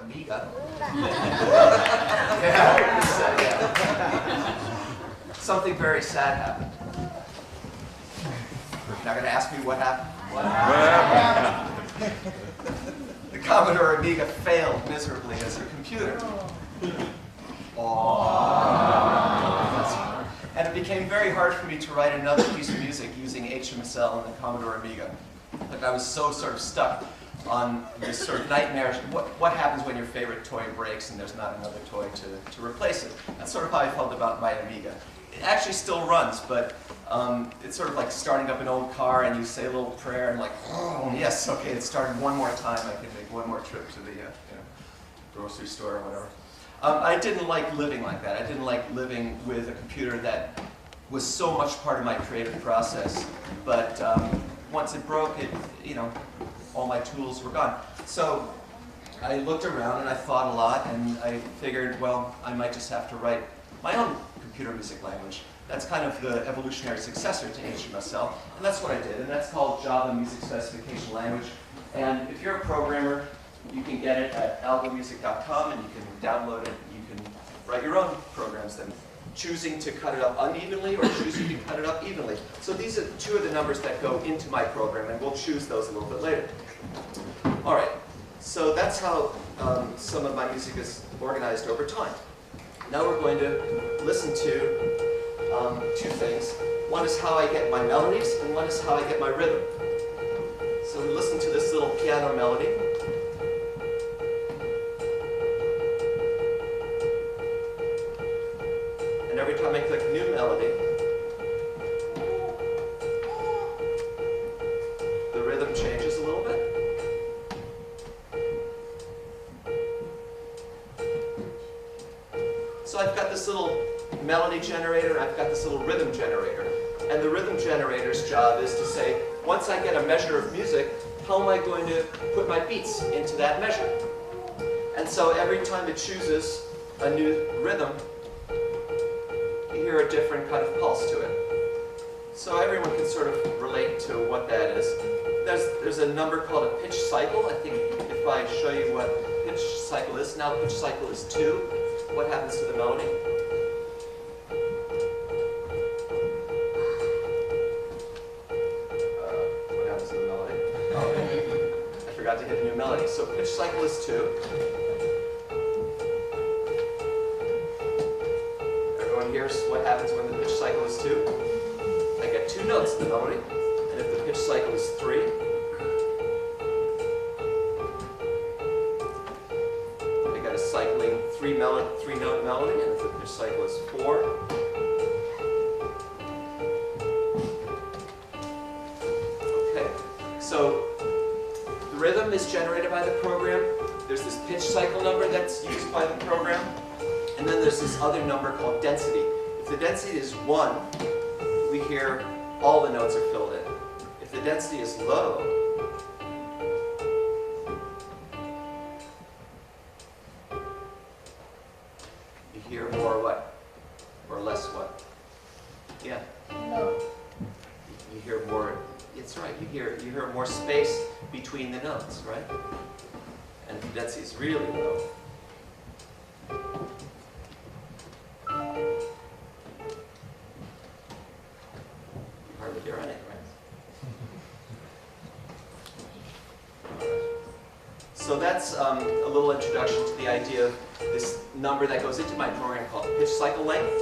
Amiga. Yeah. Something very sad happened. You're not going to ask me what happened? What happened? The Commodore Amiga failed miserably as a computer. And it became very hard for me to write another piece of music using HMSL and the Commodore Amiga. Like I was so sort of stuck on this sort of nightmare. What happens when your favorite toy breaks and there's not another toy to replace it? That's sort of how I felt about my Amiga. It actually still runs, but it's sort of like starting up an old car and you say a little prayer and like, oh yes, okay, it started one more time. I can make one more trip to the grocery store or whatever. I didn't like living like that. I didn't like living with a computer that was so much part of my creative process. But once it broke, all my tools were gone. So I looked around and I thought a lot, and I figured, well, I might just have to write my own computer music language. That's kind of the evolutionary successor to HMSL, and that's what I did. And that's called Java Music Specification Language. And if you're a programmer, you can get it at algomusic.com, and you can download it. You can write your own programs then, choosing to cut it up unevenly or choosing to cut it up evenly. So these are two of the numbers that go into my program, and we'll choose those a little bit later. All right, so that's how some of my music is organized over time. Now we're going to listen to two things. One is how I get my melodies, and one is how I get my rhythm. So we listen to this little piano melody. And every time I click New Melody, the rhythm changes a little bit. So I've got this little melody generator, and I've got this little rhythm generator. And the rhythm generator's job is to say, once I get a measure of music, how am I going to put my beats into that measure? And so every time it chooses a new rhythm, you hear a different kind of pulse to it. So everyone can sort of relate to what that is. There's a number called a pitch cycle. I think if I show you what pitch cycle is, now pitch cycle is 2. What happens to the melody? What happens to the melody? Oh, I forgot to hit a new melody. So pitch cycle is 2. Everyone hears what happens when the pitch cycle is 2? I get 2 notes in the melody. And if the pitch cycle is 3, cycling 3-note melody, and if the pitch cycle is 4, okay. So the rhythm is generated by the program. There's this pitch cycle number that's used by the program, and then there's this other number called density. If the density is 1, we hear all the notes are filled in. If the density is low, hear more what? Or less what? Yeah? No. You hear more, it's right, you hear more space between the notes, right? And the density is really low. You hardly hear anything, right? So that's a little introduction to the idea of this number that goes into my program called pitch cycle length,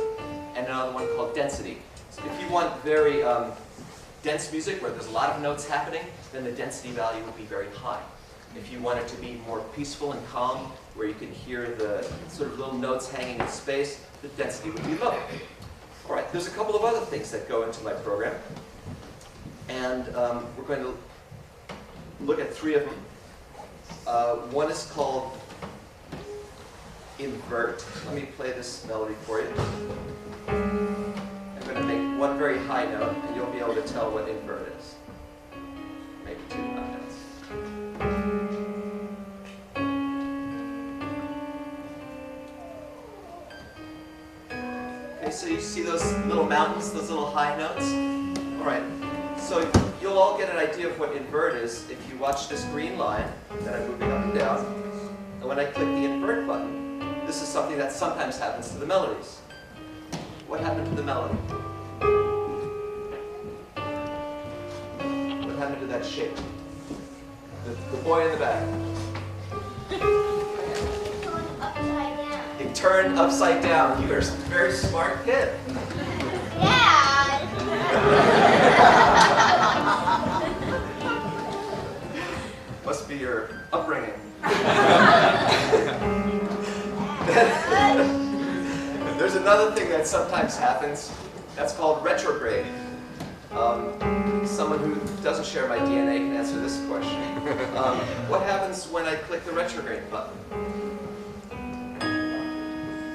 and another one called density. So if you want very dense music where there's a lot of notes happening, then the density value would be very high. If you want it to be more peaceful and calm, where you can hear the sort of little notes hanging in space, the density would be low. All right, there's a couple of other things that go into my program, and we're going to look at 3 of them. One is called invert. Let me play this melody for you. I'm going to make one very high note, and you'll be able to tell what invert is. Maybe 2 high notes. Okay, so you see those little mountains, those little high notes? All right, so you'll all get an idea of what invert is if you watch this green line that I'm moving up and down. And when when I click the invert button, this is something that sometimes happens to the melodies. What happened to the melody? What happened to that shape? The boy in the back. It turned upside down. You are a very smart kid. Yeah. Must be your upbringing. There's another thing that sometimes happens. That's called retrograde. Someone who doesn't share my DNA can answer this question. What happens when I click the retrograde button?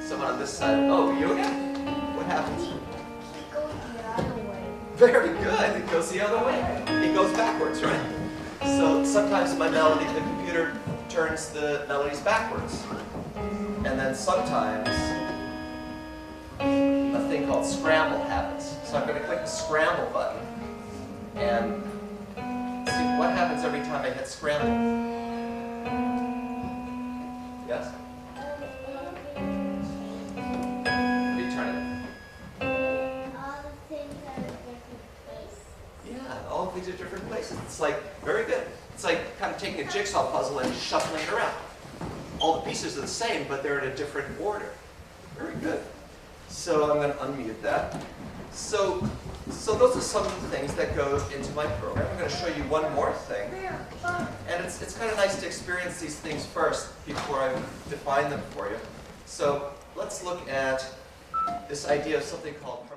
Someone on this side. Oh, you again? What happens? It goes the other way. Very good. It goes the other way. It goes backwards, right? So sometimes my melody, the computer turns the melodies backwards. And then sometimes a thing called scramble happens. So I'm going to click the scramble button and see what happens every time I hit scramble. Yes? Return it. All the things are in different places. Yeah, all of these are different places. It's like, very good. It's like kind of taking a jigsaw puzzle and shuffling it around. All the pieces are the same, but they're in a different order. Very good. So I'm going to unmute that. So those are some of the things that go into my program. I'm going to show you one more thing. And it's kind of nice to experience these things first before I define them for you. So let's look at this idea of something called